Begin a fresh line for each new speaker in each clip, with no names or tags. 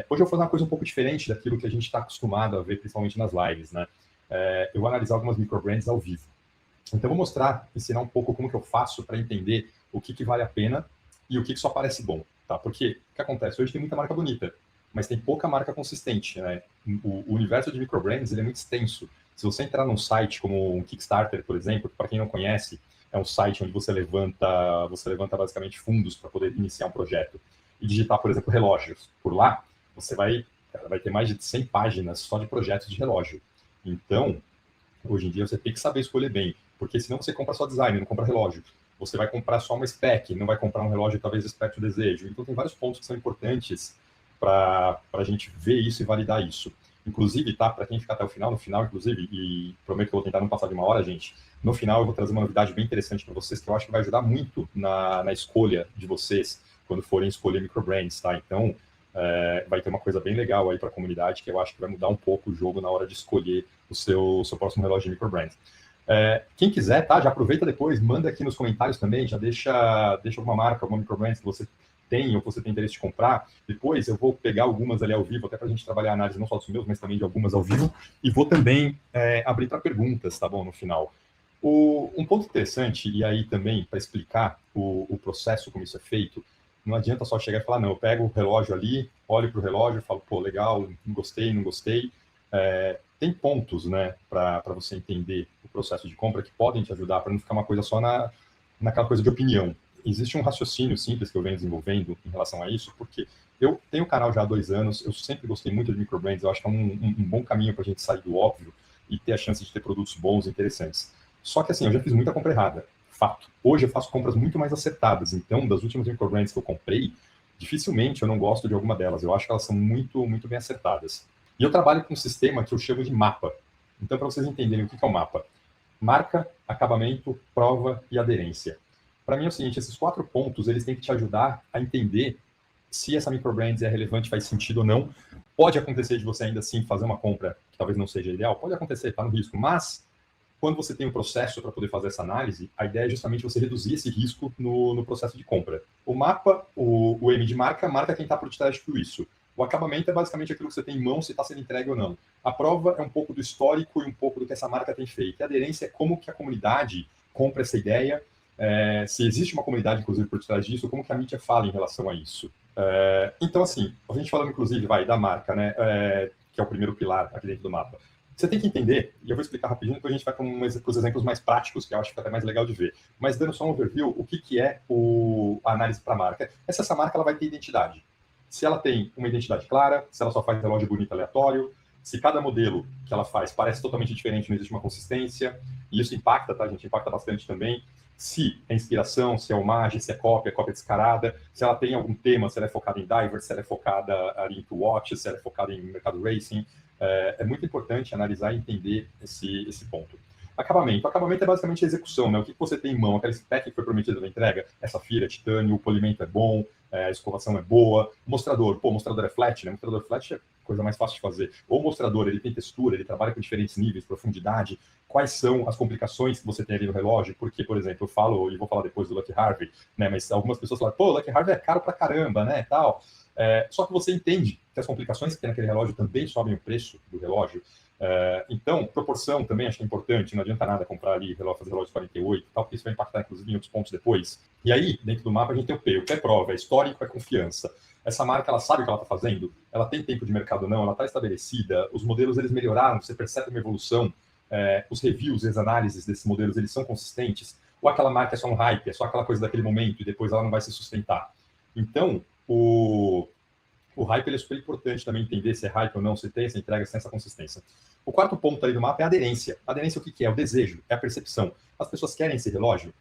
Hoje eu vou fazer uma coisa um pouco diferente daquilo que a gente está acostumado a ver, principalmente nas lives, né? Eu vou analisar algumas microbrands ao vivo. Então, eu vou mostrar, ensinar um pouco como que eu faço para entender o que vale a pena e o que só parece bom, tá? Porque o que acontece? Hoje tem muita marca bonita, mas tem pouca marca consistente, né? O universo de microbrands, ele é muito extenso. Se você entrar num site como um Kickstarter, por exemplo, para quem não conhece, é um site onde você levanta basicamente fundos para poder iniciar um projeto e digitar, por exemplo, relógios. Por lá, você vai ter mais de 100 páginas só de projetos de relógio. Então, hoje em dia, você tem que saber escolher bem, porque senão você compra só design, não compra relógio. Você vai comprar só uma spec, não vai comprar um relógio talvez spec do desejo. Então, tem vários pontos que são importantes para a gente ver isso e validar isso. Inclusive, tá? Para quem ficar até o final, no final, inclusive, e prometo que eu vou tentar não passar de 1 hora, gente, no final eu vou trazer uma novidade bem interessante para vocês, que eu acho que vai ajudar muito na escolha de vocês, quando forem escolher microbrands, tá? Então, vai ter uma coisa bem legal aí para a comunidade, que eu acho que vai mudar um pouco o jogo na hora de escolher o seu próximo relógio de microbrand. Quem quiser, tá? Já aproveita depois, manda aqui nos comentários também, já deixa alguma marca, alguma microbrand que você tem ou que você tem interesse de comprar. Depois eu vou pegar algumas ali ao vivo, até para a gente trabalhar a análise não só dos meus, mas também de algumas ao vivo, e vou também abrir para perguntas, tá bom? No final. Um ponto interessante, e aí também para explicar o processo, como isso é feito, não adianta só chegar e falar, não, eu pego o relógio ali, olho para o relógio, falo, pô, legal, gostei, não gostei. Tem pontos, né, para você entender o processo de compra que podem te ajudar para não ficar uma coisa só naquela coisa de opinião. Existe um raciocínio simples que eu venho desenvolvendo em relação a isso, porque eu tenho o canal já há 2 anos, eu sempre gostei muito de microbrands, eu acho que é um bom caminho para a gente sair do óbvio e ter a chance de ter produtos bons e interessantes. Só que assim, eu já fiz muita compra errada, fato. Hoje eu faço compras muito mais acertadas, então das últimas microbrands que eu comprei, dificilmente eu não gosto de alguma delas, eu acho que elas são muito, muito bem acertadas. E eu trabalho com um sistema que eu chamo de mapa. Então, para vocês entenderem o que é o mapa: marca, acabamento, prova e aderência. Para mim é o seguinte, esses 4 pontos, eles têm que te ajudar a entender se essa microbrand é relevante, faz sentido ou não. Pode acontecer de você ainda assim fazer uma compra que talvez não seja ideal, pode acontecer, está no risco, mas quando você tem um processo para poder fazer essa análise, a ideia é justamente você reduzir esse risco no processo de compra. O mapa, o M de marca quem está por detrás de tudo isso. O acabamento é basicamente aquilo que você tem em mão, se está sendo entregue ou não. A prova é um pouco do histórico e um pouco do que essa marca tem feito. E a aderência é como que a comunidade compra essa ideia, se existe uma comunidade, inclusive, por detrás disso, como que a mídia fala em relação a isso. Então, assim, a gente falando, inclusive, da marca, né, que é o primeiro pilar aqui dentro do mapa. Você tem que entender, e eu vou explicar rapidinho, depois a gente vai para os exemplos mais práticos, que eu acho que é até mais legal de ver. Mas dando só um overview, o que é a análise para a marca? Essa marca ela vai ter identidade. Se ela tem uma identidade clara, se ela só faz relógio bonito aleatório, se cada modelo que ela faz parece totalmente diferente, não existe uma consistência, e isso impacta, tá, gente? Impacta bastante também. Se é inspiração, se é homagem, se é cópia descarada, se ela tem algum tema, se ela é focada em divers, se ela é focada em watch, se ela é focada em mercado racing. É muito importante analisar e entender esse ponto. Acabamento é basicamente a execução, né? O que você tem em mão, aquela spec que foi prometida na entrega, é safira, é titânio, o polimento é bom, a escovação é boa. O mostrador é flat, né? O mostrador flat é a coisa mais fácil de fazer. Ou o mostrador, ele tem textura, ele trabalha com diferentes níveis, profundidade. Quais são as complicações que você tem ali no relógio? Porque, por exemplo, eu falo, e vou falar depois do Lucky Harvey, né? Mas algumas pessoas falam, pô, Lucky Harvey é caro pra caramba, né? Tal. Só que você entende que as complicações que tem naquele relógio também sobem o preço do relógio. Então, proporção também acho que é importante, não adianta nada comprar ali, fazer relógio 48 e tal, porque isso vai impactar, inclusive, em outros pontos depois. E aí, dentro do mapa, a gente tem o P. O P é prova, é histórico, é confiança. Essa marca, ela sabe o que ela está fazendo? Ela tem tempo de mercado ou não? Ela está estabelecida? Os modelos, eles melhoraram? Você percebe uma evolução? Os reviews, as análises desses modelos, eles são consistentes? Ou aquela marca é só um hype, é só aquela coisa daquele momento e depois ela não vai se sustentar? Então, o hype ele é super importante também entender se é hype ou não, se tem essa entrega, se tem essa consistência. O 4 ponto ali do mapa é a aderência. A aderência, o que é? O desejo, é a percepção. As pessoas querem esse relógio,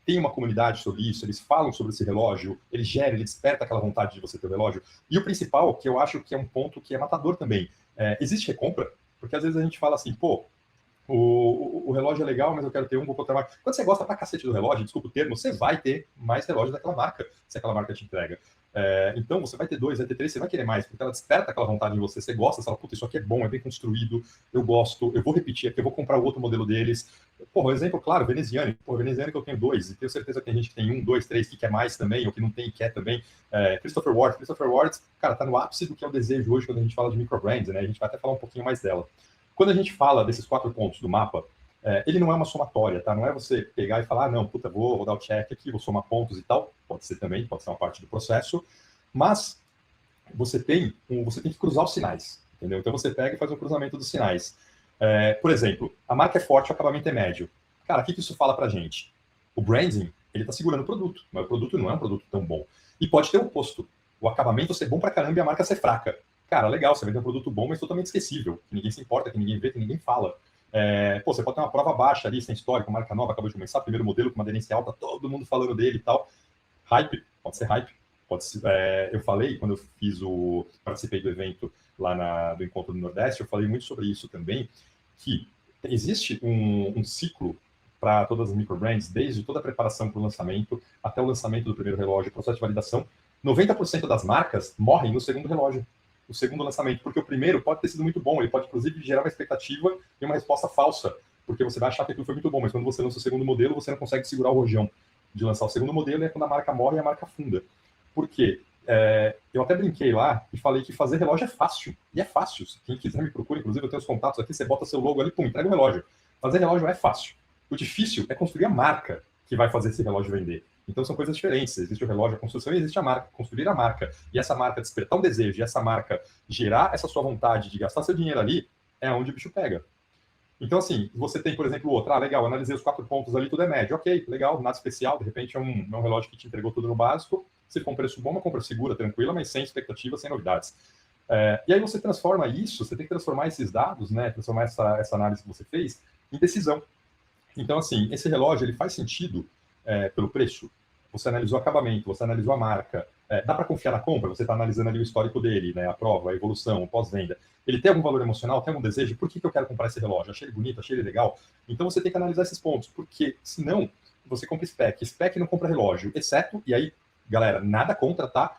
tem uma comunidade sobre isso, eles falam sobre esse relógio, ele gera, ele desperta aquela vontade de você ter o relógio. E o principal, que eu acho que é um ponto que é matador também, existe recompra? Porque às vezes a gente fala assim, pô, o relógio é legal, mas eu quero ter vou outra marca. Quando você gosta pra cacete do relógio, desculpa o termo, você vai ter mais relógios daquela marca, se aquela marca te entrega. Então, você vai ter 2, vai ter 3, você vai querer mais, porque ela desperta aquela vontade em você, você gosta, você fala, puta, isso aqui é bom, é bem construído, eu gosto, eu vou repetir aqui, eu vou comprar o outro modelo deles. Pô, um exemplo claro, Veneziane. Pô, Veneziane que eu tenho 2, e tenho certeza que tem gente que tem 1, 2, 3, que quer mais também, ou que não tem e quer também. Christopher Ward. Christopher Ward, cara, tá no ápice do que é o desejo hoje quando a gente fala de microbrands, né? A gente vai até falar um pouquinho mais dela. Quando a gente fala desses 4 pontos do mapa, ele não é uma somatória, tá? Não é você pegar e falar, não, puta, vou rodar o check aqui, vou somar pontos e tal. Pode ser também, pode ser uma parte do processo. Mas você tem que cruzar os sinais, entendeu? Então você pega e faz um cruzamento dos sinais. Por exemplo, a marca é forte, o acabamento é médio. Cara, o que isso fala pra gente? O branding, ele tá segurando o produto, mas o produto não é um produto tão bom. E pode ter o oposto. O acabamento ser bom pra caramba e a marca ser fraca. Cara, legal, você vende um produto bom, mas totalmente esquecível. Que ninguém se importa, que ninguém vê, que ninguém fala. Você pode ter uma prova baixa ali, sem histórico, marca nova, acabou de começar, primeiro modelo com uma aderência alta, todo mundo falando dele e tal. Hype, pode ser hype. Eu falei, quando eu participei do evento lá do Encontro do Nordeste, eu falei muito sobre isso também, que existe um ciclo para todas as microbrands, desde toda a preparação para o lançamento até o lançamento do primeiro relógio, processo de validação. 90% das marcas morrem no segundo relógio, no segundo lançamento, porque o primeiro pode ter sido muito bom, ele pode, inclusive, gerar uma expectativa e uma resposta falsa, porque você vai achar que aquilo foi muito bom, mas quando você lança o segundo modelo, você não consegue segurar o rojão de lançar o segundo modelo, e é quando a marca morre e a marca afunda. Por quê? Eu até brinquei lá e falei que fazer relógio é fácil. E é fácil. Quem quiser me procura, inclusive eu tenho os contatos aqui, você bota seu logo ali, pum, entrega o relógio. Fazer relógio é fácil. O difícil é construir a marca que vai fazer esse relógio vender. Então são coisas diferentes. Existe o relógio, a construção, e existe a marca. Construir a marca. E essa marca despertar um desejo, e essa marca gerar essa sua vontade de gastar seu dinheiro ali, é onde o bicho pega. Então, assim, você tem, por exemplo, outro. Legal, analisei os 4 pontos ali, tudo é médio. Ok, legal, nada especial. De repente é um relógio que te entregou tudo no básico. Se for um preço bom, uma compra segura, tranquila, mas sem expectativa, sem novidades. E aí você transforma isso, você tem que transformar esses dados, né? Transformar essa análise que você fez em decisão. Então, assim, esse relógio, ele faz sentido pelo preço. Você analisou o acabamento, você analisou a marca. Dá para confiar na compra? Você está analisando ali o histórico dele, né? A prova, a evolução, o pós-venda. Ele tem algum valor emocional? Tem algum desejo? Por que eu quero comprar esse relógio? Achei ele bonito, achei ele legal? Então você tem que analisar esses pontos, porque senão você compra spec. Spec não compra relógio, exceto, e aí, galera, nada contra, tá?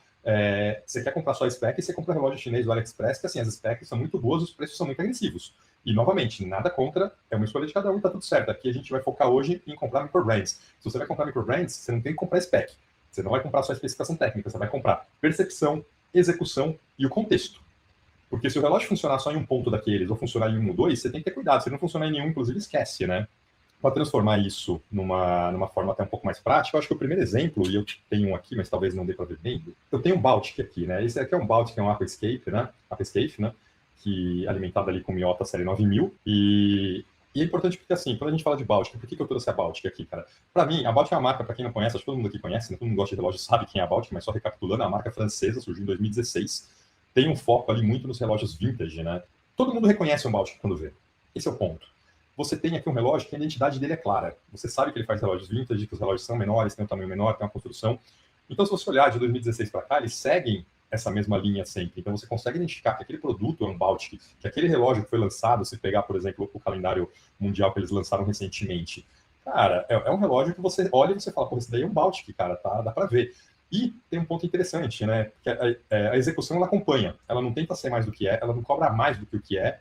Você quer comprar só spec e você compra relógio chinês do AliExpress, que assim, as specs são muito boas, os preços são muito agressivos. E, novamente, nada contra, é uma escolha de cada um e tá tudo certo. Aqui a gente vai focar hoje em comprar microbrands. Se você vai comprar microbrands, você não tem que comprar spec. Você não vai comprar só a especificação técnica, você vai comprar percepção, execução e o contexto. Porque se o relógio funcionar só em um ponto daqueles, ou funcionar em um ou dois, você tem que ter cuidado. Se não funcionar em nenhum, inclusive, esquece, né? Para transformar isso numa forma até um pouco mais prática, eu acho que o primeiro exemplo, e eu tenho um aqui, mas talvez não dê para ver bem, eu tenho um Baltic aqui, né? Esse aqui é um Baltic, é um Aquascape, né? Que é alimentado ali com Miyota série 9000, e é importante porque, assim, quando a gente fala de Baltic, por que eu trouxe a Baltic aqui, cara? Para mim, a Baltic é uma marca, para quem não conhece, acho que todo mundo aqui conhece, né? Todo mundo gosta de relógio, sabe quem é a Baltic, mas só recapitulando, é uma marca francesa, surgiu em 2016, tem um foco ali muito nos relógios vintage, né? Todo mundo reconhece um Baltic quando vê. Esse é o ponto. Você tem aqui um relógio que a identidade dele é clara. Você sabe que ele faz relógios vintage, que os relógios são menores, tem um tamanho menor, tem uma construção. Então, se você olhar de 2016 para cá, eles seguem essa mesma linha sempre. Então, você consegue identificar que aquele produto é um Baltic, que aquele relógio que foi lançado, se pegar, por exemplo, o calendário mundial que eles lançaram recentemente, cara, é um relógio que você olha e você fala, pô, esse daí é um Baltic, cara, tá, dá para ver. E tem um ponto interessante, né? Que a execução ela acompanha, ela não tenta ser mais do que é, ela não cobra mais do que o que é.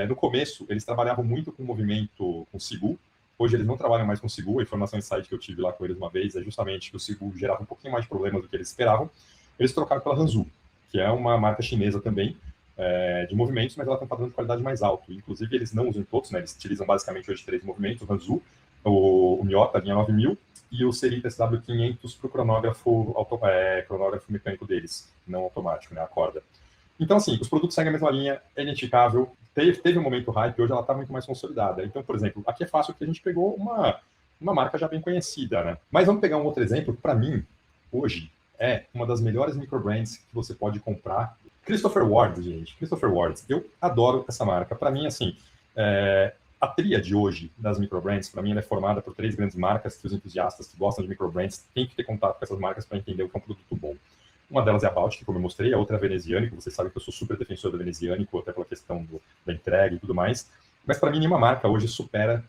No começo, eles trabalhavam muito com o movimento com Sigu. Hoje eles não trabalham mais com Sigu. A informação insight que eu tive lá com eles uma vez é justamente que o Sigu gerava um pouquinho mais de problemas do que eles esperavam. Eles trocaram pela Hanzu, que é uma marca chinesa também, de movimentos, mas ela tem um padrão de qualidade mais alto. Inclusive, eles não usam todos, né? Eles utilizam basicamente hoje 3 movimentos: o Hanzu, o Miyota, a linha 9000, e o Serita SW500 para o cronógrafo mecânico deles, não automático, né? A corda. Então, assim, os produtos seguem a mesma linha, é identificável, teve um momento hype, hoje ela está muito mais consolidada. Então, por exemplo, aqui é fácil que a gente pegou uma marca já bem conhecida, né? Mas vamos pegar um outro exemplo, que para mim, hoje, é uma das melhores microbrands que você pode comprar. Christopher Ward, gente. Christopher Ward. Eu adoro essa marca. Para mim, assim, a tríade hoje das microbrands, para mim, ela é formada por 3 grandes marcas que os entusiastas que gostam de microbrands têm que ter contato com essas marcas para entender o que é um produto bom. Uma delas é a Baltic, como eu mostrei, a outra é a Veneziane, que vocês sabem que eu sou super defensor da Veneziane, até pela questão da entrega e tudo mais. Mas para mim, nenhuma marca hoje supera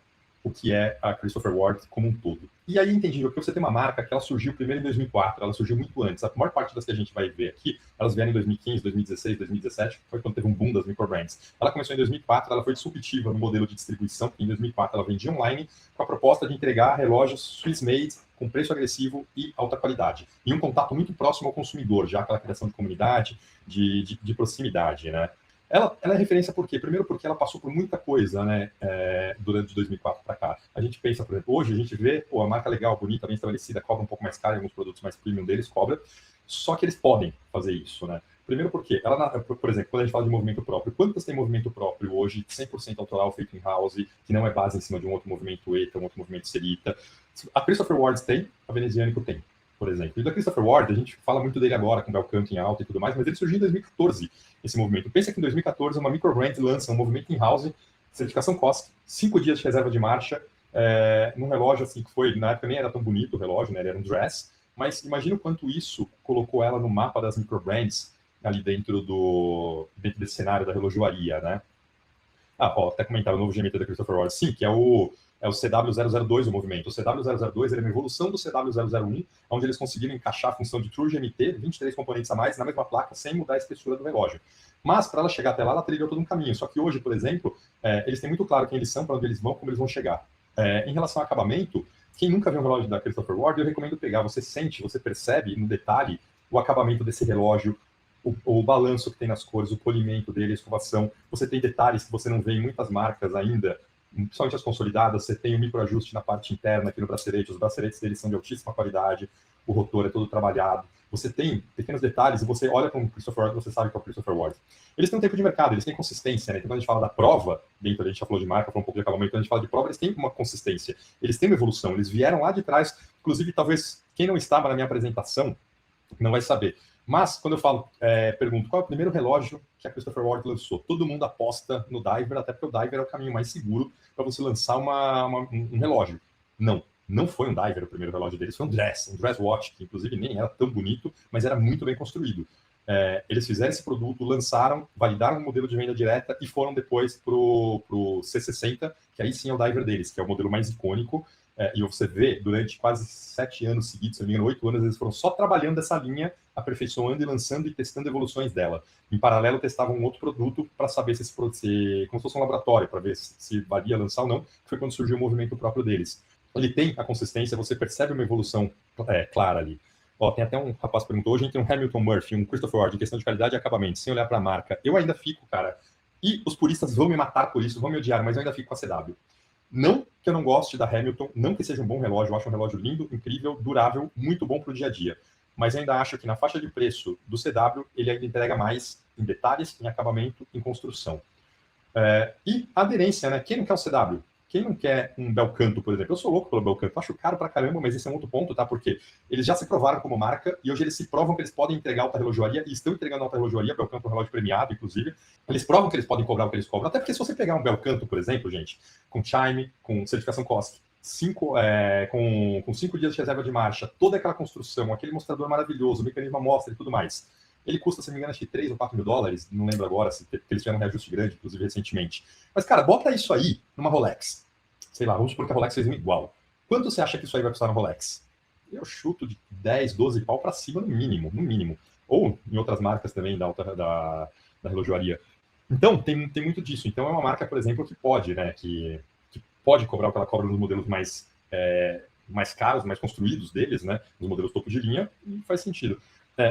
o que é a Christopher Ward como um todo. E aí entendi que você tem uma marca que ela surgiu primeiro em 2004, ela surgiu muito antes. A maior parte das que a gente vai ver aqui, elas vieram em 2015, 2016, 2017, foi quando teve um boom das microbrands. Ela começou em 2004, ela foi disruptiva no modelo de distribuição, porque em 2004 ela vendia online com a proposta de entregar relógios Swiss-made com preço agressivo e alta qualidade. E um contato muito próximo ao consumidor, já aquela criação de comunidade, de proximidade, né? Ela é referência por quê? Primeiro porque ela passou por muita coisa, né, durante 2004 para cá. A gente pensa, por exemplo, hoje a gente vê, a marca legal, bonita, bem estabelecida, cobra um pouco mais caro, em alguns produtos mais premium deles cobra, só que eles podem fazer isso, né? Primeiro porque, por exemplo, quando a gente fala de movimento próprio, quantas tem movimento próprio hoje, 100% autoral, feito em house, que não é base em cima de um outro movimento ETA, um outro movimento Serita? A Christopher Ward tem, a Venezianico tem, por exemplo. E da Christopher Ward, a gente fala muito dele agora, com o Belcanto em alta e tudo mais, mas ele surgiu em 2014, esse movimento. Pensa que em 2014 uma microbrand lança um movimento in house, certificação COSC, 5 dias de reserva de marcha, num relógio assim que foi, na época nem era tão bonito o relógio, né, ele era um dress, mas imagina o quanto isso colocou ela no mapa das microbrands ali dentro desse cenário da relojoaria, né? Até comentaram o novo GMT da Christopher Ward, sim, que é o CW002 o movimento. O CW002 ele é uma evolução do CW001, onde eles conseguiram encaixar a função de True GMT, 23 componentes a mais, na mesma placa, sem mudar a espessura do relógio. Mas, para ela chegar até lá, ela trilhou todo um caminho. Só que hoje, por exemplo, eles têm muito claro quem eles são, para onde eles vão, como eles vão chegar. Em relação ao acabamento, quem nunca viu um relógio da Christopher Ward, eu recomendo pegar. Você sente, você percebe no detalhe o acabamento desse relógio, o balanço que tem nas cores, o polimento dele, a escovação. Você tem detalhes que você não vê em muitas marcas ainda, principalmente as consolidadas. Você tem o microajuste na parte interna aqui no bracelete, os braceletes deles são de altíssima qualidade, o rotor é todo trabalhado. Você tem pequenos detalhes e você olha para um Christopher Ward, você sabe que é o Christopher Ward. Eles têm um tempo de mercado, eles têm consistência, né? Então, quando a gente fala da prova, dentro a gente já falou de marca, falou um pouco de acabamento, quando a gente fala de prova, eles têm uma consistência, eles têm uma evolução, eles vieram lá de trás, inclusive, talvez, quem não estava na minha apresentação não vai saber. Mas, quando eu falo, pergunto, qual é o primeiro relógio que a Christopher Ward lançou? Todo mundo aposta no Diver, até porque o Diver é o caminho mais seguro para você lançar um relógio. Não foi um Diver o primeiro relógio deles, foi um Dress Watch, que inclusive nem era tão bonito, mas era muito bem construído. Eles fizeram esse produto, lançaram, validaram o modelo de venda direta e foram depois para o C60, que aí sim é o Diver deles, que é o modelo mais icônico. E você vê, durante quase 7 anos seguidos, se não me engano, 8 anos, eles foram só trabalhando essa linha, aperfeiçoando e lançando e testando evoluções dela. Em paralelo, testavam um outro produto para saber se como se fosse um laboratório, para ver se valia lançar ou não, que foi quando surgiu o movimento próprio deles. Ele tem a consistência, você percebe uma evolução clara ali. Tem até um rapaz que perguntou, hoje entre um Hamilton Murphy, um Christopher Ward, em questão de qualidade e acabamento, sem olhar para a marca, eu ainda fico, cara, e os puristas vão me matar por isso, vão me odiar, mas eu ainda fico com a CW. Não que eu não goste da Hamilton, não que seja um bom relógio, eu acho um relógio lindo, incrível, durável, muito bom para o dia a dia. Mas eu ainda acho que na faixa de preço do CW, ele ainda entrega mais em detalhes, em acabamento, em construção. E aderência, né? Quem não quer um CW? Quem não quer um Belcanto, por exemplo? Eu sou louco pelo Belcanto, acho caro pra caramba, mas esse é um outro ponto, tá? Porque eles já se provaram como marca e hoje eles se provam que eles podem entregar alta relojoaria e estão entregando alta relojoaria. Belcanto é um relógio premiado, inclusive. Eles provam que eles podem cobrar o que eles cobram. Até porque se você pegar um Belcanto, por exemplo, gente, com chime, com certificação COSC, com 5 dias de reserva de marcha, toda aquela construção, aquele mostrador maravilhoso, mecanismo amostra e tudo mais, ele custa, se não me engano, acho que 3 ou 4 mil dólares, não lembro agora, porque eles tiveram um reajuste grande, inclusive recentemente. Mas, cara, bota isso aí numa Rolex. Sei lá, vamos supor que a Rolex fez um igual. Quanto você acha que isso aí vai custar na Rolex? Eu chuto de 10, 12 pau para cima no mínimo. Ou em outras marcas também da relojoaria. Então, tem muito disso. Então, é uma marca, por exemplo, que pode, né, que pode cobrar o que ela cobra nos modelos mais caros, mais construídos deles, né, nos modelos topo de linha, e faz sentido.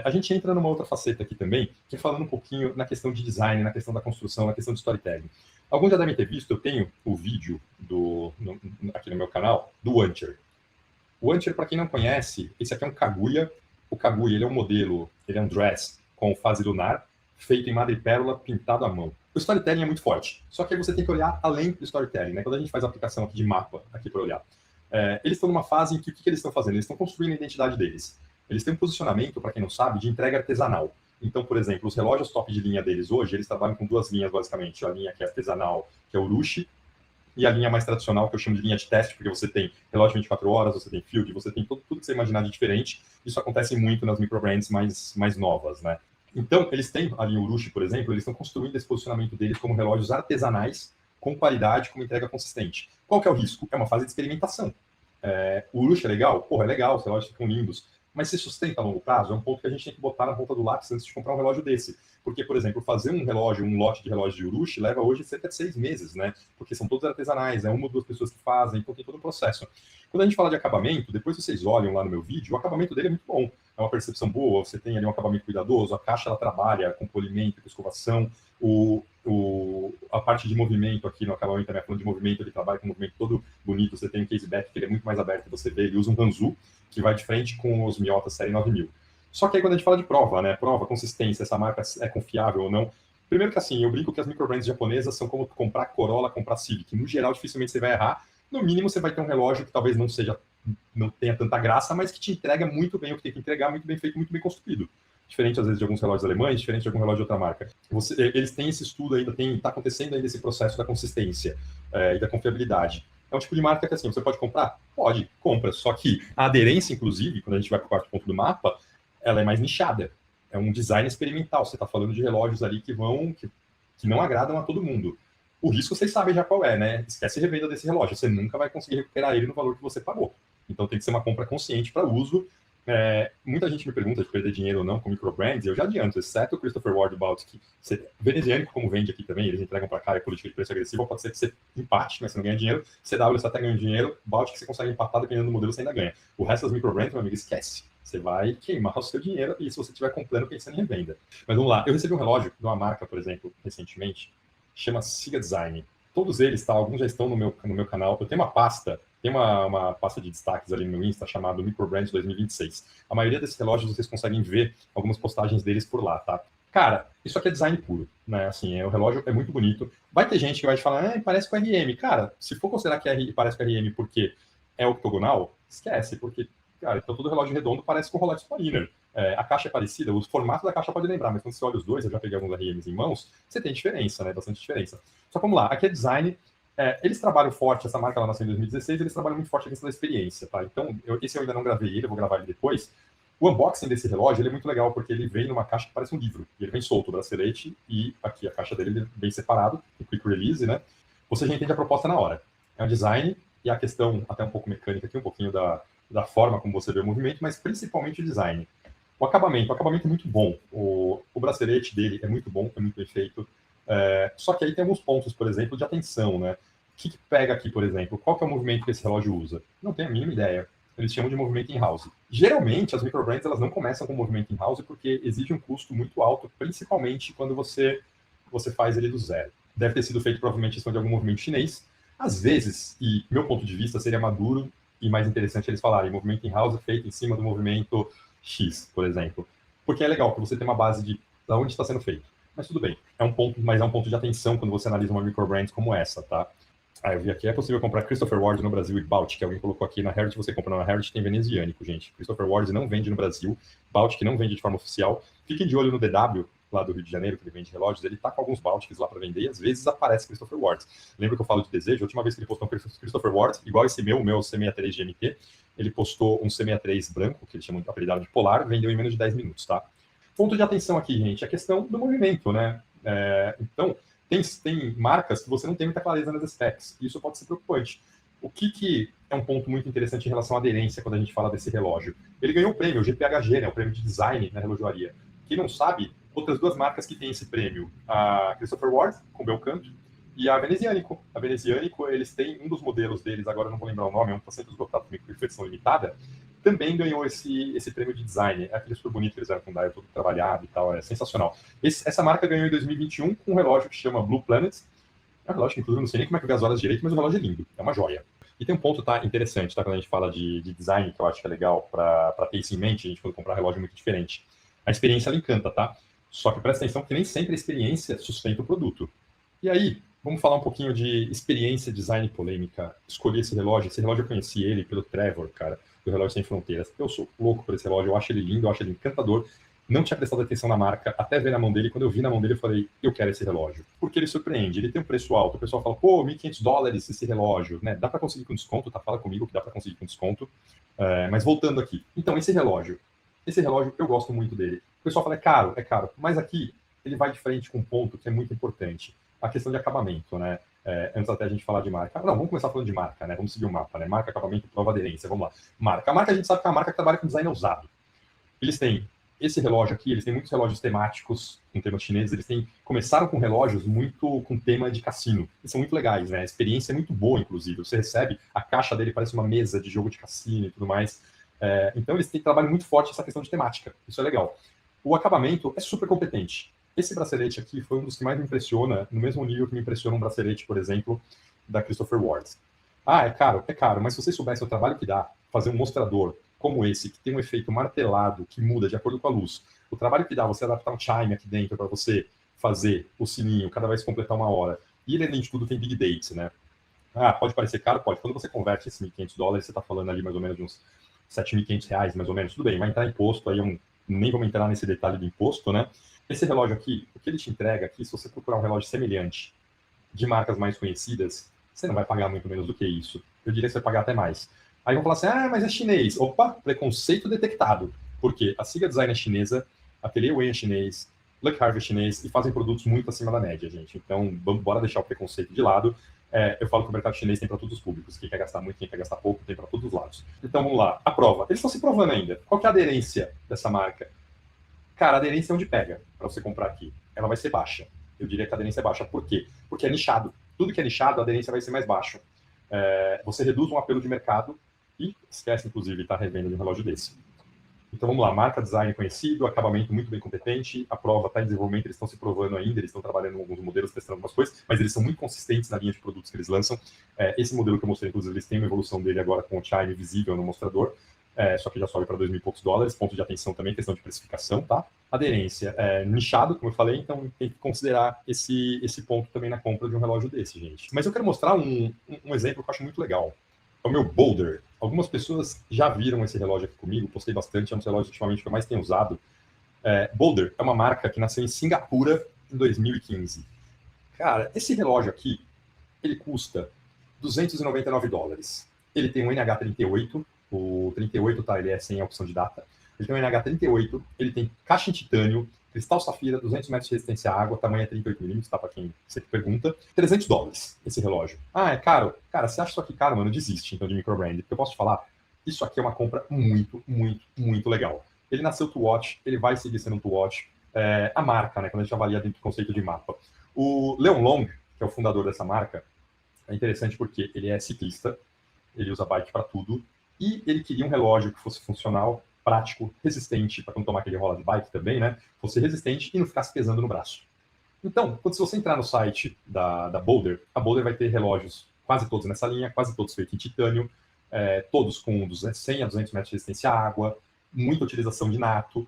A gente entra numa outra faceta aqui também, que é falando um pouquinho na questão de design, na questão da construção, na questão de storytelling. Alguns já devem ter visto, eu tenho o vídeo aqui no meu canal, do Ancher. O Ancher, para quem não conhece, esse aqui é um Kaguya. O Kaguya, ele é um modelo, ele é um dress com fase lunar, feito em madrepérola, pintado à mão. O storytelling é muito forte, só que aí você tem que olhar além do storytelling, né? Quando a gente faz a aplicação aqui de mapa, aqui para olhar. Eles estão numa fase em que o que eles estão fazendo? Eles estão construindo a identidade deles. Eles têm um posicionamento, para quem não sabe, de entrega artesanal. Então, por exemplo, os relógios top de linha deles hoje, eles trabalham com 2 linhas, basicamente. A linha que é artesanal, que é o Urushi, e a linha mais tradicional, que eu chamo de linha de teste, porque você tem relógio 24 horas, você tem field, você tem tudo que você imaginar de diferente. Isso acontece muito nas microbrands mais novas, né? Então, eles têm a linha Urushi, por exemplo, eles estão construindo esse posicionamento deles como relógios artesanais, com qualidade, com uma entrega consistente. Qual que é o risco? É uma fase de experimentação. O luxo é legal? Porra, é legal, os relógios ficam lindos. Mas se sustenta a longo prazo, é um ponto que a gente tem que botar na ponta do lápis antes de comprar um relógio desse. Porque, por exemplo, fazer um lote de relógios de Urushi leva hoje cerca de 6 meses, né? Porque são todos artesanais, é uma ou duas pessoas que fazem, então tem todo o processo. Quando a gente fala de acabamento, depois vocês olham lá no meu vídeo, o acabamento dele é muito bom. É uma percepção boa, você tem ali um acabamento cuidadoso, a caixa ela trabalha com polimento, com escovação, a parte de movimento aqui no acabamento, também falando de movimento, ele trabalha com um movimento todo bonito, você tem um caseback que ele é muito mais aberto, você vê, ele usa um Hanzu, que vai de frente com os Miyota Série 9000. Só que aí quando a gente fala de prova, né, prova, consistência, essa marca é confiável ou não, primeiro que assim, eu brinco que as microbrands japonesas são como comprar Corolla, comprar Civic, no geral dificilmente você vai errar, no mínimo você vai ter um relógio que talvez não tenha tanta graça, mas que te entrega muito bem o que tem que entregar, muito bem feito, muito bem construído. Diferente, às vezes, de alguns relógios alemães, diferente de algum relógio de outra marca. Eles têm esse estudo ainda, está acontecendo ainda esse processo da consistência e da confiabilidade. É um tipo de marca que, assim, você pode comprar? Pode, compra. Só que a aderência, inclusive, quando a gente vai para o quarto ponto do mapa, ela é mais nichada. É um design experimental. Você está falando de relógios ali que não agradam a todo mundo. O risco vocês sabem já qual é, né? Esquece a revenda desse relógio. Você nunca vai conseguir recuperar ele no valor que você pagou. Então tem que ser uma compra consciente para uso. Muita gente me pergunta de perder dinheiro ou não com microbrands, e eu já adianto, exceto o Christopher Ward Baltic, veneziânico, como vende aqui também, eles entregam para cá, é política de preço agressiva, pode ser que você empate, mas você não ganha dinheiro, CW você até ganha dinheiro, Baltic você consegue empatar, dependendo do modelo você ainda ganha. O resto das microbrands, meu amigo, esquece. Você vai queimar o seu dinheiro, e se você estiver comprando pensando em revenda. Mas vamos lá, eu recebi um relógio de uma marca, por exemplo, recentemente, chama Siga Design. Todos eles, tá? Alguns já estão no meu canal. Eu tenho uma pasta, tem uma pasta de destaques ali no meu Insta chamado Microbrands 2026. A maioria desses relógios vocês conseguem ver algumas postagens deles por lá, tá? Cara, isso aqui é design puro, né? Assim, o relógio é muito bonito. Vai ter gente que vai te falar, parece com RM. Cara, se for considerar que parece com RM porque é octogonal, esquece, porque, cara, então todo relógio redondo parece com Rolex Mariner. A caixa é parecida, o formato da caixa pode lembrar, mas quando você olha os dois, eu já peguei alguns RMs em mãos, você tem diferença, né? Bastante diferença. Só que vamos lá, aqui é design. Eles trabalham forte, essa marca ela nasceu em 2016, eles trabalham muito forte a questão da experiência, tá? Então, esse eu ainda não gravei ele, eu vou gravar ele depois. O unboxing desse relógio ele é muito legal, porque ele vem numa caixa que parece um livro. E ele vem solto, o bracelete, e aqui a caixa dele bem separado, o quick release, né? Você já entende a proposta na hora. É um design, e a questão até um pouco mecânica aqui, um pouquinho da forma como você vê o movimento, mas principalmente o design. O acabamento é muito bom. O bracelete dele é muito bom, é muito bem feito. Só que aí tem alguns pontos, por exemplo, de atenção, né? O que pega aqui, por exemplo? Qual que é o movimento que esse relógio usa? Não tenho a mínima ideia. Eles chamam de movimento in-house. Geralmente, as microbrands elas não começam com movimento in-house porque exige um custo muito alto, principalmente quando você faz ele do zero. Deve ter sido feito provavelmente em cima de algum movimento chinês. Às vezes, e meu ponto de vista seria maduro e mais interessante eles falarem movimento in-house feito em cima do movimento X, por exemplo. Porque é legal que você tem uma base de onde está sendo feito. Mas tudo bem. Mas é um ponto de atenção quando você analisa uma microbrand como essa, tá? Eu vi aqui, é possível comprar Christopher Ward no Brasil e Baltic, que alguém colocou aqui na Heritage, você compra na Heritage, tem veneziânico, gente. Christopher Ward não vende no Brasil, Baltic não vende de forma oficial. Fiquem de olho no DW, lá do Rio de Janeiro, que ele vende relógios, ele tá com alguns Baltics lá para vender, e às vezes aparece Christopher Ward. Lembra que eu falo de desejo? A última vez que ele postou um Christopher Ward, igual esse o meu C63 GMT, ele postou um C63 branco, que ele chama de apelidado de polar, vendeu em menos de 10 minutos, tá? Ponto de atenção aqui, gente, a questão do movimento, né? Então, tem marcas que você não tem muita clareza nas specs, e isso pode ser preocupante. O que é um ponto muito interessante em relação à aderência quando a gente fala desse relógio? Ele ganhou o prêmio, o GPHG, né, o prêmio de design na relojoaria. Quem não sabe, outras duas marcas que têm esse prêmio, a Christopher Ward, com Belcanto, e a Veneziânico. A Veneziânico, eles têm um dos modelos deles, agora eu não vou lembrar o nome, é um que está sempre esgotado comigo por edição limitada, também ganhou esse prêmio de design. É aquele super bonito que eles eram com dial todo trabalhado e tal, é sensacional. Essa marca ganhou em 2021 com um relógio que chama Blue Planet. É um relógio que, inclusive, não sei nem como é que eu vi as horas direito, mas o relógio é lindo, é uma joia. E tem um ponto interessante, tá? Quando a gente fala de design, que eu acho que é legal para ter isso em mente, a gente quando comprar um relógio muito diferente. A experiência, ela encanta, tá? Só que presta atenção que nem sempre a experiência sustenta o produto. E aí, vamos falar um pouquinho de experiência, design e polêmica. Escolhi esse relógio eu conheci ele pelo Trevor, cara, do Relógio Sem Fronteiras. Eu sou louco por esse relógio, eu acho ele lindo, eu acho ele encantador. Não tinha prestado atenção na marca, até ver na mão dele. Quando eu vi na mão dele, eu falei, eu quero esse relógio. Porque ele surpreende, ele tem um preço alto. O pessoal fala, pô, $1.500 esse relógio, né? Dá para conseguir com desconto, tá? Fala comigo que dá para conseguir com desconto. Mas voltando aqui. Então, esse relógio eu gosto muito dele. O pessoal fala, é caro. Mas aqui, ele vai de frente com um ponto que é muito importante. A questão de acabamento, né? Antes até a gente falar de marca. Não, vamos começar falando de marca, né? Vamos seguir o mapa, né? Marca, acabamento, prova, aderência. Vamos lá. Marca. A marca a gente sabe que é uma marca que trabalha com design ousado. Eles têm esse relógio aqui, eles têm muitos relógios temáticos com temas chineses, começaram com relógios muito com tema de cassino. Eles são muito legais, né? A experiência é muito boa, inclusive. Você recebe, a caixa dele parece uma mesa de jogo de cassino e tudo mais. Então eles têm trabalho muito forte essa questão de temática. Isso é legal. O acabamento é super competente. Esse bracelete aqui foi um dos que mais me impressiona, no mesmo nível que me impressiona um bracelete, por exemplo, da Christopher Ward. É caro, mas se você soubesse o trabalho que dá fazer um mostrador como esse, que tem um efeito martelado, que muda de acordo com a luz, o trabalho que dá você adaptar um chime aqui dentro para você fazer o sininho cada vez completar 1 hora, e ele, além de tudo, tem big dates, né? Pode parecer caro? Pode. Quando você converte esses $1.500, você está falando ali mais ou menos de uns R$7.500, mais ou menos. Tudo bem, vai entrar imposto, aí nem vamos entrar nesse detalhe do imposto, né? Esse relógio aqui, o que ele te entrega aqui, se você procurar um relógio semelhante de marcas mais conhecidas, você não vai pagar muito menos do que isso. Eu diria que você vai pagar até mais. Aí vão falar assim, mas é chinês. Opa, preconceito detectado. Por quê? A Siga Design é chinesa, a Atelier Wei é chinês, Luck Harvey é chinês e fazem produtos muito acima da média, gente. Então, bora deixar o preconceito de lado. Eu falo que o mercado chinês tem para todos os públicos. Quem quer gastar muito, quem quer gastar pouco, tem para todos os lados. Então, vamos lá. A prova. Eles estão se provando ainda. Qual que é a aderência dessa marca? Cara, a aderência é onde pega para você comprar aqui. Ela vai ser baixa. Eu diria que a aderência é baixa. Por quê? Porque é nichado. Tudo que é nichado, a aderência vai ser mais baixa. Você reduz um apelo de mercado e esquece, inclusive, estar revendo de um relógio desse. Então, vamos lá. Marca, design conhecido, acabamento muito bem competente, a prova está em desenvolvimento, eles estão se provando ainda, eles estão trabalhando em alguns modelos, testando algumas coisas, mas eles são muito consistentes na linha de produtos que eles lançam. Esse modelo que eu mostrei, inclusive, eles têm uma evolução dele agora com o chime visível no mostrador, só que já sobe para $2.000 e poucos. Ponto de atenção também, questão de precificação, tá? Aderência, nichado, como eu falei, então tem que considerar esse ponto também na compra de um relógio desse, gente. Mas eu quero mostrar um exemplo que eu acho muito legal. É o meu Boulder. Algumas pessoas já viram esse relógio aqui comigo, postei bastante, é um dos relógios ultimamente que eu mais tenho usado. Boulder é uma marca que nasceu em Singapura em 2015. Cara, esse relógio aqui, ele custa $299. Ele tem um NH38, o 38, tá, ele é sem a opção de data. Ele tem um NH38, ele tem caixa em titânio, cristal safira, 200 metros de resistência à água, tamanho é 38mm, tá, para quem sempre pergunta. $300 esse relógio. É caro? Cara, você acha isso aqui caro, mano? Desiste, então, de microbrand. Porque eu posso te falar, isso aqui é uma compra muito, muito, muito legal. Ele nasceu to watch, ele vai seguir sendo to watch. A marca, né, quando a gente avalia dentro do conceito de mapa. O Leon Long, que é o fundador dessa marca, é interessante porque ele é ciclista, ele usa bike para tudo, e ele queria um relógio que fosse funcional, prático, resistente, para não tomar aquele rola de bike também, né? Fosse resistente e não ficasse pesando no braço. Então, se você entrar no site da Boulder, a Boulder vai ter relógios quase todos nessa linha, quase todos feitos em titânio, todos com 100 a 200 metros de resistência à água, muita utilização de nato.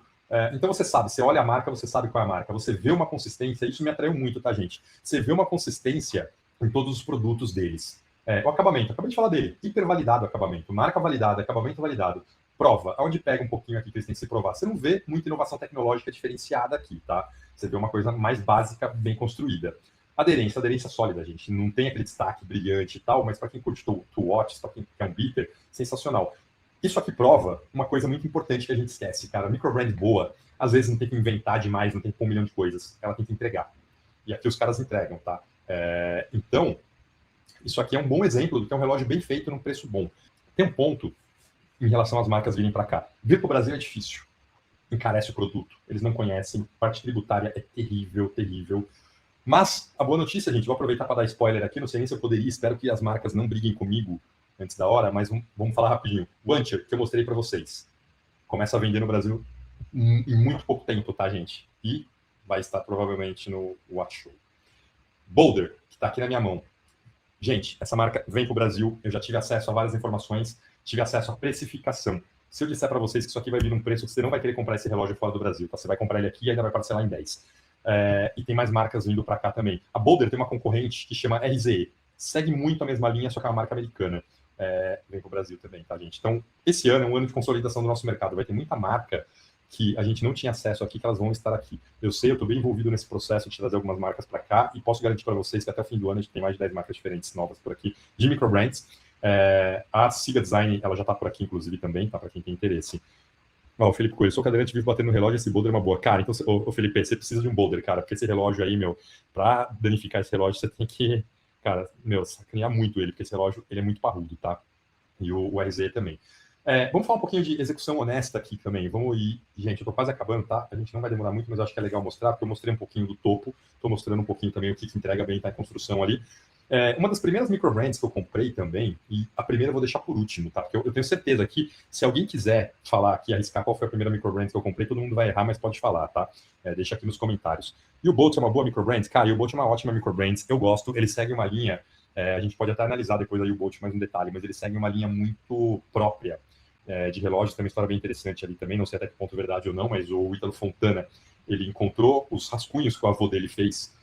Então você sabe, você olha a marca, você sabe qual é a marca, você vê uma consistência, isso me atraiu muito, tá, gente? Você vê uma consistência em todos os produtos deles. O acabamento, acabei de falar dele, hipervalidado acabamento, marca validada, acabamento validado. Prova, aonde pega um pouquinho aqui que eles têm que se provar. Você não vê muita inovação tecnológica diferenciada aqui, tá? Você vê uma coisa mais básica, bem construída. Aderência sólida, gente. Não tem aquele destaque brilhante e tal, mas para quem curte to watch, para quem quer um beeper, sensacional. Isso aqui prova uma coisa muito importante que a gente esquece, cara. Microbrand boa, às vezes não tem que inventar demais, não tem que pôr 1 milhão de coisas. Ela tem que entregar. E aqui os caras entregam, tá? Então, isso aqui é um bom exemplo do que é um relógio bem feito num preço bom. Tem um ponto em relação às marcas virem para cá. Vir para o Brasil é difícil. Encarece o produto. Eles não conhecem. Parte tributária é terrível, terrível. Mas a boa notícia, gente, vou aproveitar para dar spoiler aqui. Não sei nem se eu poderia. Espero que as marcas não briguem comigo antes da hora, mas vamos falar rapidinho. O Ancher, que eu mostrei para vocês, começa a vender no Brasil em muito pouco tempo, tá, gente? E vai estar provavelmente no Watch Show. Boulder, que está aqui na minha mão. Gente, essa marca vem para o Brasil. Eu já tive acesso a várias informações. Tive acesso à precificação. Se eu disser para vocês que isso aqui vai vir num preço que você não vai querer comprar esse relógio fora do Brasil, tá? Você vai comprar ele aqui e ainda vai parcelar em 10. E tem mais marcas vindo para cá também. A Boulder tem uma concorrente que chama RZE. Segue muito a mesma linha, só que é uma marca americana. Vem para o Brasil também, tá, gente? Então, esse ano é um ano de consolidação do nosso mercado. Vai ter muita marca que a gente não tinha acesso aqui, que elas vão estar aqui. Eu sei, eu estou bem envolvido nesse processo de trazer algumas marcas para cá e posso garantir para vocês que até o fim do ano a gente tem mais de 10 marcas diferentes novas por aqui, de microbrands. A Siga Design, ela já está por aqui, inclusive, também, tá? Para quem tem interesse. O Felipe Coelho, sou cadeirante, vivo batendo no relógio, esse Boulder é uma boa. Cara, então, Felipe, você precisa de um Boulder, cara, porque esse relógio aí, meu, para danificar esse relógio, você tem que cara, meu, sacanear muito ele, porque esse relógio, ele é muito parrudo, tá? E o RZ também. Vamos falar um pouquinho de execução honesta aqui também. Vamos ir. Gente, eu tô quase acabando, tá? A gente não vai demorar muito, mas eu acho que é legal mostrar, porque eu mostrei um pouquinho do topo, tô mostrando um pouquinho também o que entrega bem, tá em construção ali. Uma das primeiras microbrands que eu comprei também, e a primeira eu vou deixar por último, tá? Porque eu tenho certeza que, se alguém quiser falar aqui, arriscar qual foi a primeira microbrand que eu comprei, todo mundo vai errar, mas pode falar, tá? Deixa aqui nos comentários. E o Bolt é uma boa microbrand? Cara, e o Bolt é uma ótima microbrand, eu gosto, ele segue uma linha, a gente pode até analisar depois aí o Bolt mais um detalhe, mas ele segue uma linha muito própria de relógios, tem uma história bem interessante ali também, não sei até que ponto é verdade ou não, mas o Ítalo Fontana, ele encontrou os rascunhos que o avô dele fez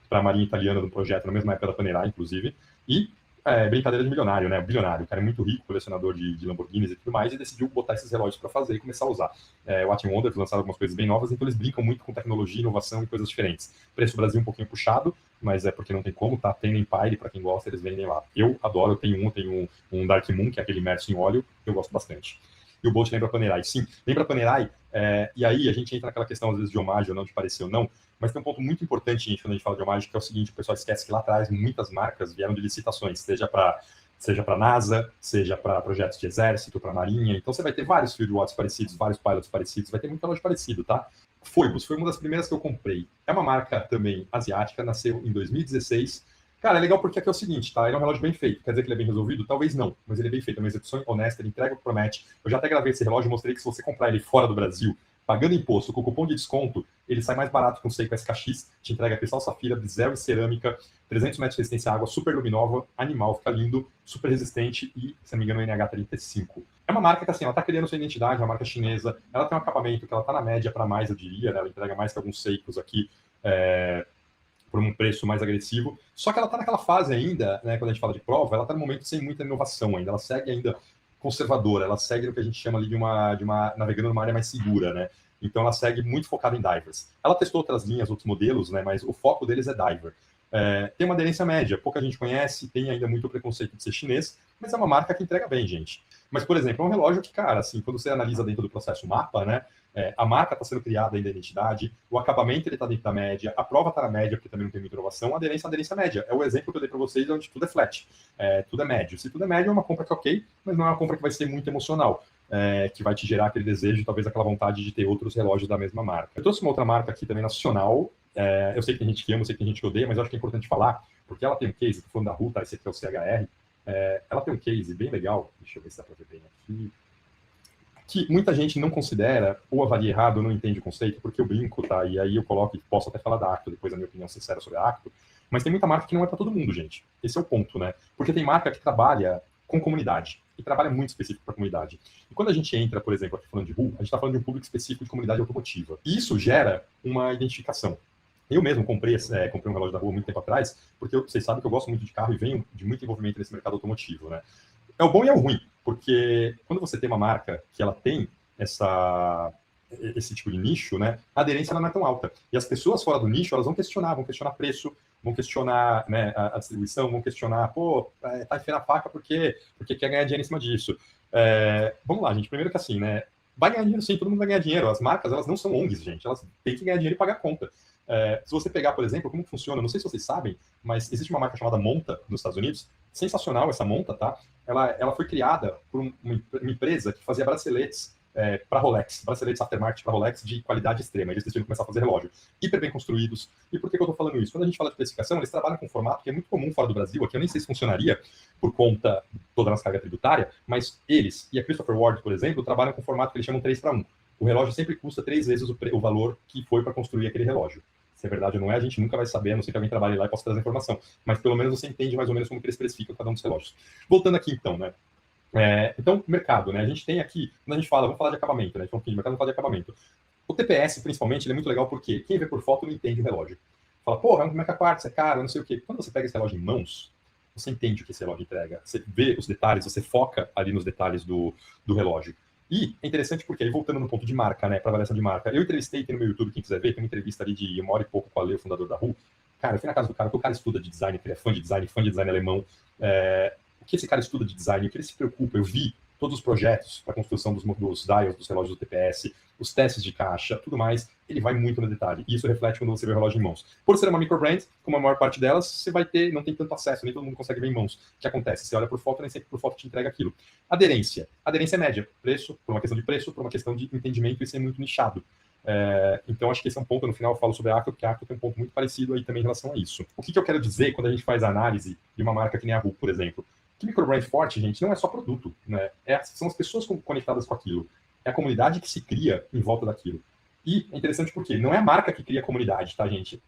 para a Marinha Italiana do projeto, na mesma época da Panerai, inclusive, e brincadeira de milionário, né? Bilionário, o cara é muito rico, colecionador de Lamborghinis e tudo mais, e decidiu botar esses relógios para fazer e começar a usar. O Watch Wonder lançaram algumas coisas bem novas, então eles brincam muito com tecnologia, inovação e coisas diferentes. Preço Brasil um pouquinho puxado, mas é porque não tem como, tá? Tem Empire, para quem gosta, eles vendem lá. Eu adoro, eu tenho um Dark Moon, que é aquele imerso em óleo, eu gosto bastante. E o Bolt lembra a Panerai. Sim, lembra a Panerai, e aí a gente entra naquela questão, às vezes, de homagem ou não, de parecer ou não, mas tem um ponto muito importante, gente, quando a gente fala de homagem, que é o seguinte: o pessoal esquece que lá atrás muitas marcas vieram de licitações, seja para NASA, seja para projetos de exército, para marinha. Então você vai ter vários Field Watches parecidos, vários pilots parecidos, vai ter muito relógio parecido, tá? Phoibos foi uma das primeiras que eu comprei. É uma marca também asiática, nasceu em 2016. Cara, é legal porque aqui é o seguinte, tá? Ele é um relógio bem feito. Quer dizer que ele é bem resolvido? Talvez não, mas ele é bem feito. É uma execução honesta, ele entrega o que promete. Eu já até gravei esse relógio e mostrei que se você comprar ele fora do Brasil, pagando imposto, com cupom de desconto, ele sai mais barato com o Seiko SKX, te entrega cristal safira, bisel e cerâmica, 300 metros de resistência à água, super luminova, animal, fica lindo, super resistente e, se não me engano, NH35. É uma marca que, assim, ela tá criando sua identidade, é uma marca chinesa, ela tem um acabamento que ela tá na média para mais, eu diria, né? Ela entrega mais que alguns Seikos aqui, por um preço mais agressivo, só que ela está naquela fase ainda, né, quando a gente fala de prova, ela está no momento sem muita inovação ainda, ela segue ainda conservadora, ela segue no que a gente chama ali de uma navegando numa área mais segura, né? Então ela segue muito focada em divers. Ela testou outras linhas, outros modelos, né? Mas o foco deles é diver. Tem uma aderência média, pouca gente conhece, tem ainda muito preconceito de ser chinês, mas é uma marca que entrega bem, gente. Mas, por exemplo, é um relógio que, cara, assim, quando você analisa dentro do processo mapa, né? A marca está sendo criada ainda, a identidade, o acabamento está dentro da média, a prova está na média, porque também não tem muita inovação, a aderência média. É o exemplo que eu dei para vocês, onde tudo é flat, tudo é médio. Se tudo é médio, é uma compra que é ok, mas não é uma compra que vai ser muito emocional, que vai te gerar aquele desejo, talvez aquela vontade de ter outros relógios da mesma marca. Eu trouxe uma outra marca aqui também nacional, eu sei que tem gente que ama, eu sei que tem gente que odeia, mas eu acho que é importante falar, porque ela tem um case, tô falando da Ruta, esse aqui é o CHR, ela tem um case bem legal, deixa eu ver se dá para ver bem aqui, que muita gente não considera, ou avalia errado, ou não entende o conceito, porque eu brinco, tá? E aí eu coloco, e posso até falar da Acto, depois a minha opinião sincera sobre a Acto, mas tem muita marca que não é para todo mundo, gente. Esse é o ponto, né? Porque tem marca que trabalha com comunidade, e trabalha muito específico para a comunidade. E quando a gente entra, por exemplo, aqui falando de RU, a gente está falando de um público específico de comunidade automotiva. E isso gera uma identificação. Eu mesmo comprei um relógio da rua muito tempo atrás, porque vocês sabem que eu gosto muito de carro e venho de muito envolvimento nesse mercado automotivo, né? É o bom e é o ruim, porque quando você tem uma marca que ela tem esse tipo de nicho, né, a aderência ela não é tão alta. E as pessoas fora do nicho, elas vão questionar preço, vão questionar, né, a distribuição, vão questionar, pô, tá enfiando a faca porque quer ganhar dinheiro em cima disso. Vamos lá, gente, primeiro que assim, né, vai ganhar dinheiro sim, todo mundo vai ganhar dinheiro. As marcas, elas não são ONGs, gente, elas têm que ganhar dinheiro e pagar a conta. Se você pegar, por exemplo, como funciona, não sei se vocês sabem, mas existe uma marca chamada Monta nos Estados Unidos, sensacional essa Monta, tá? Ela foi criada por uma empresa que fazia braceletes para Rolex, braceletes aftermarket para Rolex de qualidade extrema. Eles decidiram começar a fazer relógio hiper bem construídos. E por que eu estou falando isso? Quando a gente fala de especificação, eles trabalham com um formato que é muito comum fora do Brasil, aqui eu nem sei se funcionaria por conta toda a nossa carga tributária, mas eles e a Christopher Ward, por exemplo, trabalham com um formato que eles chamam 3:1. O relógio sempre custa 3 vezes o valor que foi para construir aquele relógio. Se é verdade ou não é, a gente nunca vai saber, a não ser que alguém trabalhe lá e possa trazer informação. Mas pelo menos você entende mais ou menos como que eles precificam cada um dos relógios. Voltando aqui então, né? Então, mercado, né? A gente tem aqui, quando a gente fala, vamos falar de acabamento, né? A gente fala de mercado, vamos falar de acabamento. O TPS, principalmente, ele é muito legal porque quem vê por foto não entende o relógio. Fala, porra, é um meca quartz, é caro, não sei o quê. Quando você pega esse relógio em mãos, você entende o que esse relógio entrega. Você vê os detalhes, você foca ali nos detalhes do relógio. E é interessante porque, aí voltando no ponto de marca, né, para avaliação de marca, eu entrevistei, tem no meu YouTube, quem quiser ver, tem uma entrevista ali de 1 hora e pouco com a Lê, o fundador da RU. Cara, eu fui na casa do cara, porque o cara estuda de design, ele é fã de design alemão. O que esse cara estuda de design, o que ele se preocupa, eu vi todos os projetos para a construção dos dials, dos relógios do TPS, os testes de caixa, tudo mais, ele vai muito no detalhe. E isso reflete quando você vê o relógio em mãos. Por ser uma microbrand, como a maior parte delas, você vai ter, não tem tanto acesso, nem todo mundo consegue ver em mãos. O que acontece? Você olha por foto, nem sempre por foto te entrega aquilo. Aderência. Aderência é média. Preço, por uma questão de preço, por uma questão de entendimento e ser muito nichado. Então, acho que esse é um ponto, no final eu falo sobre a Acto, porque a Acto tem um ponto muito parecido aí também em relação a isso. O que eu quero dizer quando a gente faz a análise de uma marca que nem a RU, por exemplo? Que microbrand forte, gente, não é só produto, né? São as pessoas conectadas com aquilo. É a comunidade que se cria em volta daquilo. E é interessante porque não é a marca que cria a comunidade, tá, gente?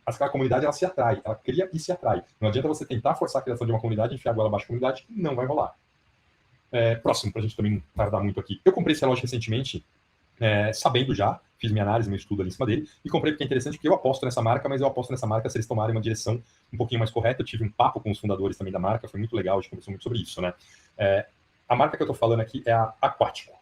A comunidade, ela se atrai, ela cria e se atrai. Não adianta você tentar forçar a criação de uma comunidade, enfiar a goela abaixo da comunidade, que não vai rolar. Próximo, pra gente também não tardar muito aqui. Eu comprei esse relógio recentemente, sabendo já, fiz minha análise, meu estudo ali em cima dele, e comprei porque é interessante, porque eu aposto nessa marca, mas eu aposto nessa marca se eles tomarem uma direção um pouquinho mais correta. Eu tive um papo com os fundadores também da marca, foi muito legal, a gente conversou muito sobre isso, né? A marca que eu tô falando aqui é a Aquático.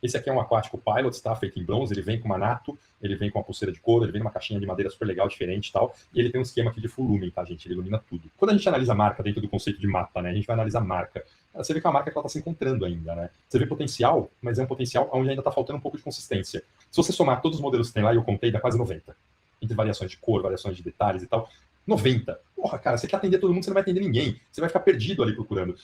Esse aqui é um Aquático Pilot, tá? Feito em bronze, ele vem com uma nato, ele vem com uma pulseira de couro, ele vem numa caixinha de madeira super legal, diferente e tal, e ele tem um esquema aqui de full lumen, tá, gente? Ele ilumina tudo. Quando a gente analisa a marca dentro do conceito de mapa, né? A gente vai analisar a marca. Você vê que é uma marca que ela tá se encontrando ainda, né? Você vê potencial, mas é um potencial onde ainda tá faltando um pouco de consistência. Se você somar todos os modelos que tem lá, e eu contei, dá quase 90. Entre variações de cor, variações de detalhes e tal. 90. Porra, cara, você quer atender todo mundo, você não vai atender ninguém. Você vai ficar perdido ali procurando.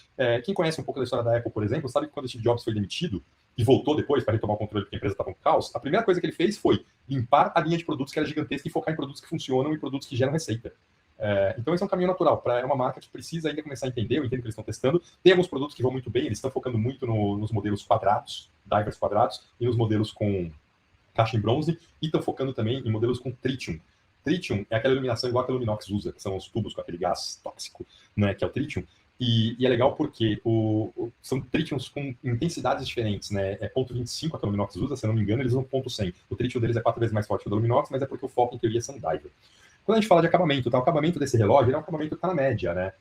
Quem conhece um pouco da história da Apple, por exemplo, sabe que quando o Steve Jobs foi demitido e voltou depois para retomar o controle porque a empresa estava com caos, a primeira coisa que ele fez foi limpar a linha de produtos que era gigantesca e focar em produtos que funcionam e produtos que geram receita. Então esse é um caminho natural para uma marca que precisa ainda começar a entender, eu entendo que eles estão testando. Tem alguns produtos que vão muito bem, eles estão focando muito nos modelos quadrados, divers quadrados, e nos modelos com caixa em bronze, e estão focando também em modelos com tritium. Tritium é aquela iluminação igual que a Luminox usa, que são os tubos com aquele gás tóxico, né, que é o tritium. E é legal porque são tritiums com intensidades diferentes, né? É 0,25 que a Luminox usa, se eu não me engano, eles usam 0,100. O tritium deles é 4 vezes mais forte que o da Luminox, mas é porque o foco, em teoria, são diver. Quando a gente fala de acabamento, tá? O acabamento desse relógio é um acabamento que está na média, né?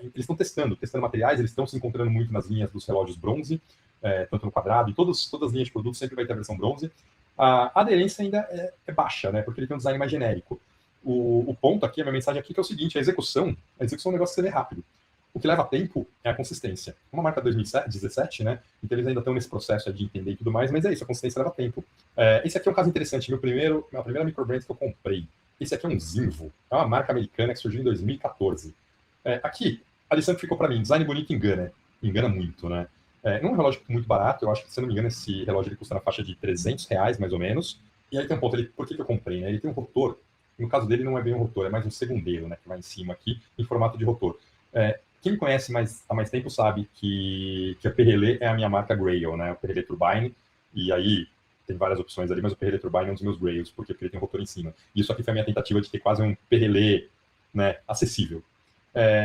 Eles estão testando materiais, eles estão se encontrando muito nas linhas dos relógios bronze, tanto no quadrado, e todas as linhas de produto sempre vai ter a versão bronze. A aderência ainda é baixa, né? Porque ele tem um design mais genérico. O ponto aqui, a minha mensagem aqui, que é o seguinte: a execução é um negócio que você vê rápido. O que leva tempo é a consistência. Uma marca 2017, né? Então eles ainda estão nesse processo de entender e tudo mais, mas é isso, a consistência leva tempo. Esse aqui é um caso interessante. Minha primeira microbrand que eu comprei. Esse aqui é um Zinvo. É uma marca americana que surgiu em 2014. Aqui, a lição que ficou para mim: design bonito engana. Engana muito, né? Não é um relógio muito barato. Eu acho que, se não me engano, esse relógio ele custa na faixa de R$300, mais ou menos. E aí tem um ponto. Por que eu comprei, né? Ele tem um rotor. No caso dele, não é bem um rotor, é mais um segundeiro, né? Que vai em cima aqui, em formato de rotor. Quem me conhece há mais tempo sabe que a Perrelé é a minha marca Grail, né? O Perrelé Turbine. E aí tem várias opções ali, mas o Perrelé Turbine é um dos meus Grails, porque ele tem um rotor em cima. E isso aqui foi a minha tentativa de ter quase um Perrelé, né, acessível.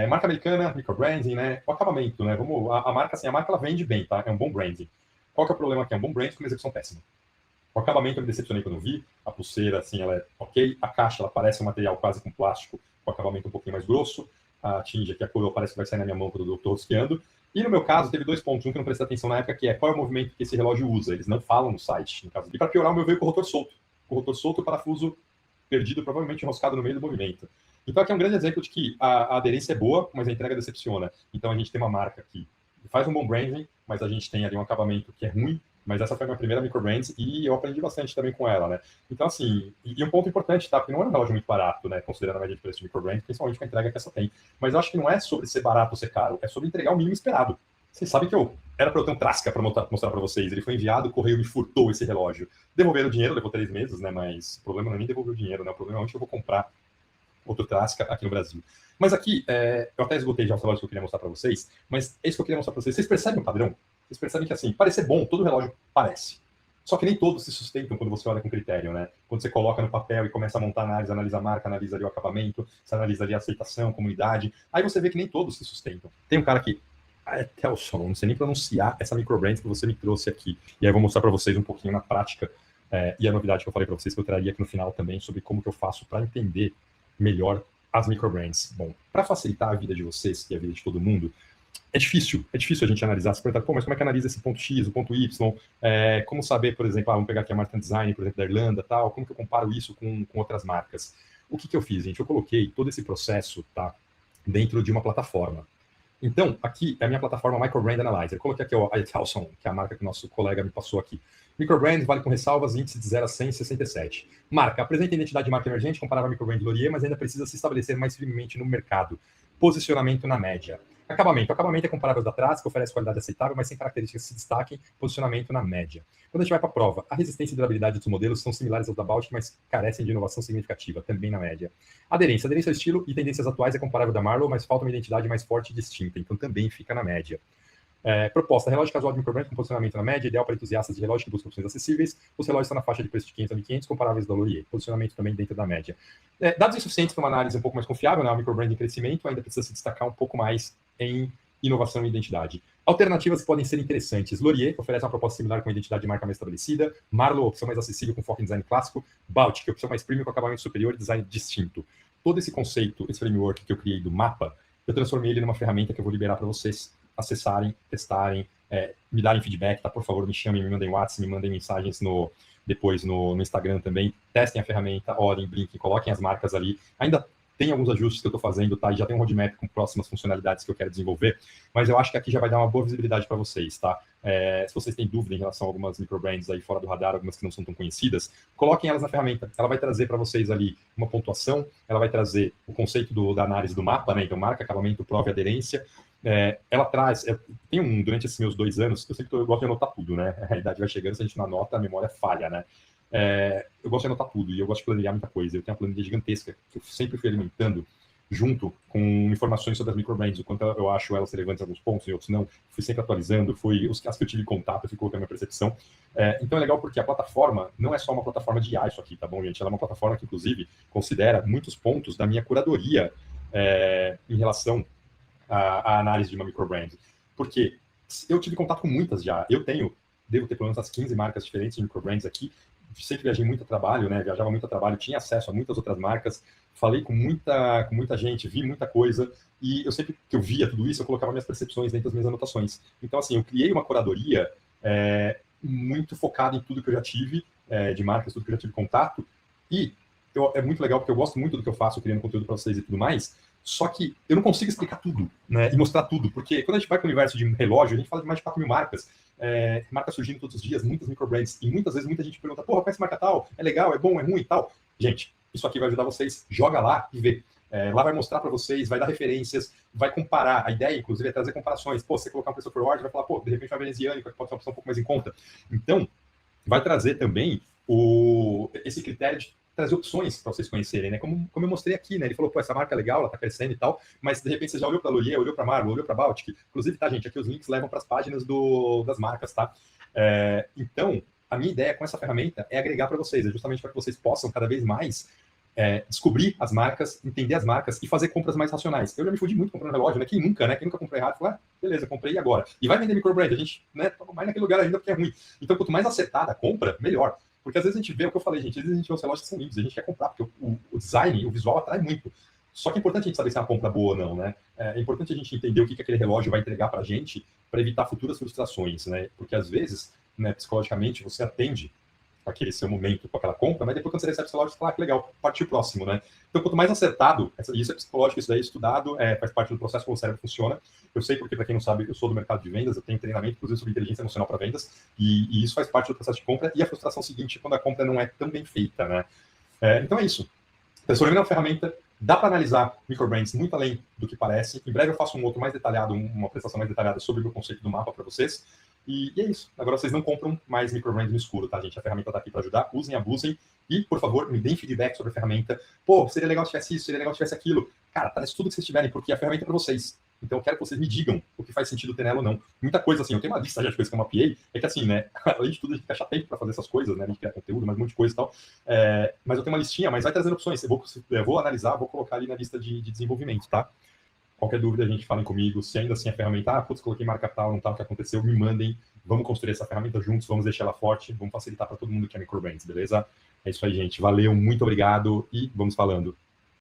Marca americana, microbranding, né? O acabamento, né? A marca, assim, a marca ela vende bem, tá? É um bom branding. Qual que é o problema aqui? É um bom branding com uma execução péssima. O acabamento eu me decepcionei quando eu vi. A pulseira, assim, ela é ok. A caixa, ela parece um material quase com plástico, com acabamento um pouquinho mais grosso. A tinge aqui, a coroa, parece que vai sair na minha mão quando eu estou rosqueando. E no meu caso, teve 2 pontos. Um que eu não prestei atenção na época, que é qual é o movimento que esse relógio usa. Eles não falam no site, no caso. E para piorar, o meu veio com o rotor solto. Com o rotor solto, o parafuso perdido, provavelmente enroscado no meio do movimento. Então aqui é um grande exemplo de que a aderência é boa, mas a entrega decepciona. Então a gente tem uma marca que faz um bom branding, mas a gente tem ali um acabamento que é ruim. Mas essa foi a minha primeira microbrand e eu aprendi bastante também com ela, né? Então, assim, e um ponto importante, tá? Porque não é um relógio muito barato, né? Considerando a média de preço de microbrand, principalmente com a entrega que essa tem. Mas eu acho que não é sobre ser barato ou ser caro, é sobre entregar o mínimo esperado. Vocês sabem que era para eu ter um Trasca para mostrar para vocês. Ele foi enviado, o correio me furtou esse relógio. Devolveram o dinheiro, levou 3 meses, né? Mas o problema não é nem devolver o dinheiro, né? O problema é onde eu vou comprar outro Trasca aqui no Brasil. Mas aqui, eu até esgotei já os relógios que eu queria mostrar para vocês, mas é isso que eu queria mostrar para vocês. Vocês percebem o padrão? Vocês percebem que, assim, parecer bom, todo relógio parece. Só que nem todos se sustentam quando você olha com critério, né? Quando você coloca no papel e começa a montar análise, analisa a marca, analisa ali o acabamento, você analisa ali a aceitação, comunidade, aí você vê que nem todos se sustentam. Tem um cara que, Telson, não sei nem pronunciar essa microbrand que você me trouxe aqui. E aí eu vou mostrar para vocês um pouquinho na prática, e a novidade que eu falei para vocês que eu traria aqui no final também, sobre como que eu faço para entender melhor as microbrands. Bom, para facilitar a vida de vocês e a vida de todo mundo, é difícil a gente analisar, se perguntar, mas como é que analisa esse ponto X, o ponto Y, como saber, por exemplo, vamos pegar aqui a Martin Design, por exemplo, da Irlanda, tal, como que eu comparo isso com outras marcas? O que eu fiz, gente? Eu coloquei todo esse processo, tá, dentro de uma plataforma. Então, aqui é a minha plataforma Microbrand Analyzer. Eu coloquei aqui a Etelson, que é a marca que o nosso colega me passou aqui. Microbrand vale com ressalvas, índice de 0 a 100, 67. Marca, apresenta identidade de marca emergente, comparável a Microbrand Laurier, mas ainda precisa se estabelecer mais firmemente no mercado. Posicionamento na média. Acabamento. Acabamento é comparável ao da Trask, oferece qualidade aceitável, mas sem características que se destaquem. Posicionamento na média. Quando a gente vai para a prova, a resistência e durabilidade dos modelos são similares aos da Baltic, mas carecem de inovação significativa, também na média. Aderência. Aderência ao estilo e tendências atuais é comparável da Marlowe, mas falta uma identidade mais forte e distinta, então também fica na média. Proposta, relógio casual de microbrand com posicionamento na média, ideal para entusiastas de relógio que buscam opções acessíveis. Os relógios estão na faixa de preço de 500 a 1.500, comparáveis da Laurier. Posicionamento também dentro da média. Dados insuficientes para uma análise um pouco mais confiável, né? O microbrand em crescimento ainda precisa se destacar um pouco mais em inovação e identidade. Alternativas que podem ser interessantes. Laurier oferece uma proposta similar com identidade de marca mais estabelecida. Marlowe, opção mais acessível com foco em design clássico. Baltic, opção mais premium com acabamento superior e design distinto. Todo esse conceito, esse framework que eu criei do mapa, eu transformei ele numa ferramenta que eu vou liberar para vocês acessarem, testarem, me darem feedback, tá? Por favor, me chamem, me mandem WhatsApp, me mandem mensagens depois no Instagram também. Testem a ferramenta, olhem, brinquem, coloquem as marcas ali. Ainda tem alguns ajustes que eu estou fazendo, tá? E já tem um roadmap com próximas funcionalidades que eu quero desenvolver, mas eu acho que aqui já vai dar uma boa visibilidade para vocês, tá? Se vocês têm dúvida em relação a algumas microbrands aí fora do radar, algumas que não são tão conhecidas, coloquem elas na ferramenta. Ela vai trazer para vocês ali uma pontuação, ela vai trazer o conceito da análise do mapa, né? Então, marca, acabamento, prova e aderência. Ela traz, durante esses meus 2 anos, eu gosto de anotar tudo, né? A idade vai chegando, se a gente não anota, a memória falha, né? Eu gosto de anotar tudo e eu gosto de planejar muita coisa. Eu tenho uma planilha gigantesca que eu sempre fui alimentando junto com informações sobre as microbrands, o quanto eu acho elas relevantes em alguns pontos e outros não. Fui sempre atualizando, as que eu tive contato, eu fui colocando a minha percepção. Então é legal porque a plataforma não é só uma plataforma de IA isso aqui, tá bom, gente? Ela é uma plataforma que, inclusive, considera muitos pontos da minha curadoria em relação à análise de uma microbrand. Porque eu tive contato com muitas já. Devo ter pelo menos as 15 marcas diferentes de microbrands aqui. Sempre viajei muito a trabalho, né? Viajava muito a trabalho, tinha acesso a muitas outras marcas, falei com muita gente, vi muita coisa, e eu sempre que eu via tudo isso, eu colocava minhas percepções dentro das minhas anotações. Então, assim, eu criei uma curadoria muito focada em tudo que eu já tive, de marcas, tudo que eu já tive contato, e é muito legal, porque eu gosto muito do que eu faço, criando conteúdo para vocês e tudo mais, só que eu não consigo explicar tudo, né, e mostrar tudo, porque quando a gente vai para o universo de relógio, a gente fala de mais de 4.000 marcas, marcas surgindo todos os dias, muitas microbrands, e muitas vezes muita gente pergunta, porra, conhece marca tal? É legal, é bom, é ruim e tal? Gente, isso aqui vai ajudar vocês, joga lá e vê. Lá vai mostrar para vocês, vai dar referências, vai comparar. A ideia, inclusive, é trazer comparações. Pô, você colocar um preço forward, vai falar, pô, de repente uma veneziânica, que pode ser uma opção um pouco mais em conta. Então, vai trazer também esse critério de trazer opções para vocês conhecerem, né? Como eu mostrei aqui, né? Ele falou, pô, essa marca é legal, ela tá crescendo e tal, mas de repente você já olhou para a Laurier, olhou para a Marlowe, olhou para a Baltic. Inclusive, tá, gente, aqui os links levam para as páginas das marcas, tá? Então, a minha ideia com essa ferramenta é agregar para vocês, justamente para que vocês possam cada vez mais descobrir as marcas, entender as marcas e fazer compras mais racionais. Eu já me fudi muito comprando relógio, né? Quem nunca comprou errado, falou, beleza, comprei agora. E vai vender microbrand, a gente, né, toma mais naquele lugar ainda porque é ruim. Então, quanto mais acertada a compra, melhor. Porque às vezes a gente vê o que eu falei, gente, às vezes a gente vê os relógios que são lindos, a gente quer comprar, porque o design, o visual atrai muito. Só que é importante a gente saber se é uma compra boa ou não, né? É importante a gente entender o que aquele relógio vai entregar pra gente para evitar futuras frustrações, né? Porque às vezes, né, psicologicamente, você atende aquele seu momento com aquela compra, mas depois quando você recebe o seu relógio, você fala, que legal, partiu próximo, né? Então, quanto mais acertado, isso é psicológico, isso daí é estudado, faz parte do processo como o cérebro funciona. Eu sei porque, para quem não sabe, eu sou do mercado de vendas, eu tenho treinamento, inclusive, sobre inteligência emocional para vendas, e isso faz parte do processo de compra, e a frustração seguinte, quando a compra não é tão bem feita, né? Então é isso. Transformando uma ferramenta, dá para analisar microbrands muito além do que parece. Em breve eu faço um outro mais detalhado, uma apresentação mais detalhada sobre o conceito do mapa para vocês. E é isso. Agora vocês não compram mais microbrands no escuro, tá, gente? A ferramenta está aqui para ajudar. Usem, abusem. E, por favor, me deem feedback sobre a ferramenta. Pô, seria legal se tivesse isso, seria legal se tivesse aquilo. Cara, traz tudo que vocês tiverem, porque a ferramenta é para vocês. Então eu quero que vocês me digam o que faz sentido ter nela ou não. Muita coisa, assim, eu tenho uma lista já de coisas que eu mapeei, é que assim, né, além de tudo, a gente achar tempo para fazer essas coisas, né, a gente criar conteúdo, mas um monte de coisa e tal. Mas eu tenho uma listinha, mas vai trazendo opções. Eu vou analisar, vou colocar ali na lista de desenvolvimento, tá? Qualquer dúvida, a gente falem comigo. Se ainda assim a ferramenta, putz, coloquei marca tal, não tá, o que aconteceu, me mandem. Vamos construir essa ferramenta juntos, vamos deixar ela forte, vamos facilitar para todo mundo que é microbrands, beleza? É isso aí, gente. Valeu, muito obrigado e vamos falando.